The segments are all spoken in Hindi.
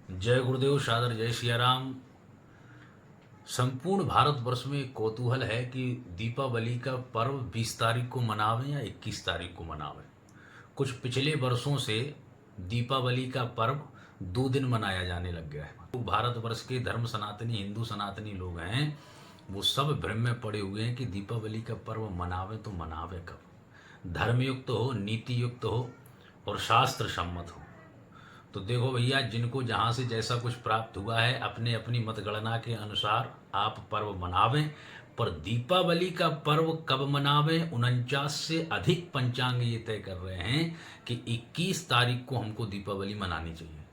जय गुरुदेव, सादर जय सिया राम। संपूर्ण भारतवर्ष में एक कौतूहल है कि दीपावली का पर्व 20 तारीख को मनावें या 21 तारीख को मनावें। कुछ पिछले वर्षों से दीपावली का पर्व 2 दिन मनाया जाने लग गया है। तो भारतवर्ष के धर्म सनातनी हिंदू सनातनी लोग हैं, वो सब भ्रम में पड़े हुए हैं कि दीपावली का पर्व मनावें तो मनावें कब, धर्मयुक्त हो, नीति युक्त हो और शास्त्र सम्मत हो। तो देखो भैया, जिनको जहाँ से जैसा कुछ प्राप्त हुआ है अपने अपनी मतगणना के अनुसार आप पर्व मनावें, पर दीपावली का पर्व कब मनावें 49 से अधिक पंचांग ये तय कर रहे हैं कि 21 तारीख को हमको दीपावली मनानी चाहिए।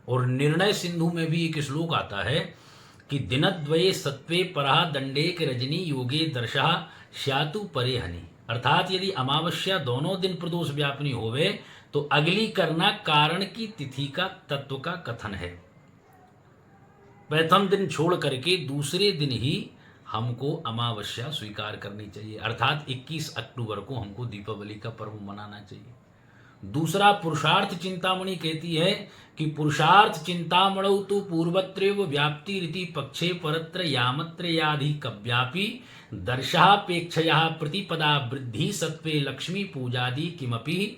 और निर्णय सिंधु में भी एक श्लोक आता है कि दिनद्वये सत्वे परा दंडेक रजनी योगे दर्शा श्यातु परे हनि। अर्थात यदि अमावस्या दोनों दिन प्रदोष व्यापनी होवे तो अगली करना कारण की तिथि का तत्व का कथन है। प्रथम दिन छोड़ करके दूसरे दिन ही हमको अमावस्या स्वीकार करनी चाहिए, अर्थात 21 अक्टूबर को हमको दीपावली का पर्व मनाना चाहिए। दूसरा, पुरुषार्थ चिंतामणि कहती है कि पुरुषार्थ चिंतामणौ तो पूर्वत्रैव व्याप्ति रीति पक्षे परत्र यामत्र याधि कव्यापि दर्शापेक्षया प्रतिपदा वृद्धि सत्वे लक्ष्मी पूजादि किमपि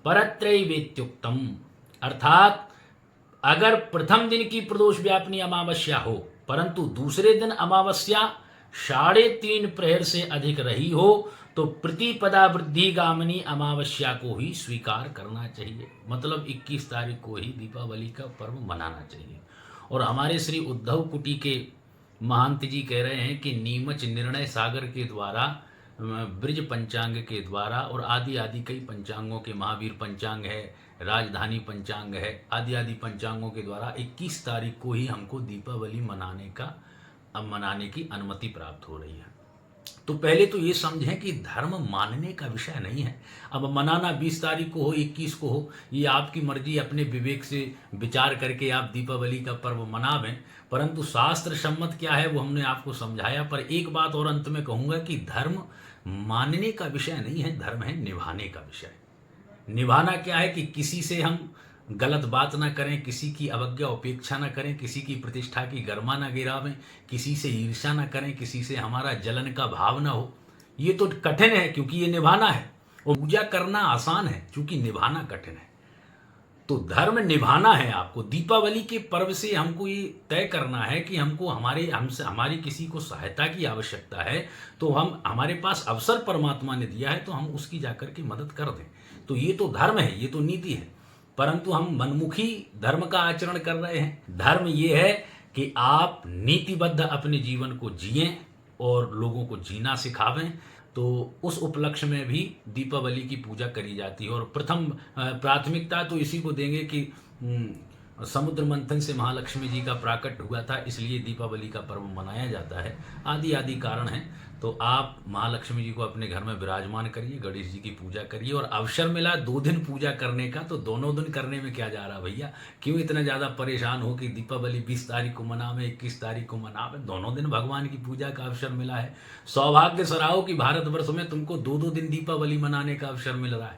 परत्रैवेत्युक्तम। अर्थात अगर प्रथम दिन की प्रदोष व्यापनी अमावस्या हो परंतु दूसरे दिन अमावस्या 3.5 प्रहर से अधिक रही हो तो प्रतिपदा वृद्धि गामिनी अमावस्या को ही स्वीकार करना चाहिए। मतलब 21 तारीख को ही दीपावली का पर्व मनाना चाहिए। और हमारे श्री उद्धव कुटी के महंत जी कह रहे हैं कि नीमच निर्णय सागर के द्वारा, ब्रिज पंचांग के द्वारा और आदि आदि कई पंचांगों के, महावीर पंचांग है, राजधानी पंचांग है, आदि आदि पंचांगों के द्वारा 21 तारीख को ही हमको दीपावली मनाने की अनुमति प्राप्त हो रही है। तो पहले तो ये समझें कि धर्म मानने का विषय नहीं है। अब मनाना 20 तारीख को हो, 21 को हो, ये आपकी मर्जी, अपने विवेक से विचार करके आप दीपावली का पर्व मनावें, परंतु शास्त्र सम्मत क्या है वो हमने आपको समझाया। पर एक बात और अंत में कहूँगा कि धर्म मानने का विषय नहीं है, धर्म है निभाने का विषय। निभाना क्या है कि किसी से हम गलत बात ना करें, किसी की अवज्ञा उपेक्षा ना करें, किसी की प्रतिष्ठा की गरिमा ना गिरावें, किसी से ईर्ष्या ना करें, किसी से हमारा जलन का भाव ना हो। ये तो कठिन है क्योंकि ये निभाना है, और पूजा करना आसान है क्योंकि निभाना कठिन है। तो धर्म निभाना है आपको। दीपावली के पर्व से हमको ये तय करना है कि हमको हमारी किसी को सहायता की आवश्यकता है तो हमारे पास अवसर परमात्मा ने दिया है तो हम उसकी जाकर के मदद कर दें। तो ये तो धर्म है, ये तो नीति है। परंतु हम मनमुखी धर्म का आचरण कर रहे हैं। धर्म ये है कि आप नीतिबद्ध अपने जीवन को जिएं और लोगों को जीना सिखावें। तो उस उपलक्ष्य में भी दीपावली की पूजा करी जाती है। और प्रथम प्राथमिकता तो इसी को देंगे कि समुद्र मंथन से महालक्ष्मी जी का प्राकट हुआ था, इसलिए दीपावली का पर्व मनाया जाता है। आदि आदि कारण हैं। तो आप महालक्ष्मी जी को अपने घर में विराजमान करिए, गणेश जी की पूजा करिए। और अवसर मिला 2 दिन पूजा करने का तो दोनों दिन करने में क्या जा रहा भैया, क्यों इतना ज़्यादा परेशान हो कि दीपावली 20 तारीख को मनावें, 21 तारीख को मनावें। दोनों दिन भगवान की पूजा का अवसर मिला है। सौभाग्य सराहो कि भारतवर्ष में तुमको 2-2 दिन दीपावली मनाने का अवसर मिल रहा है।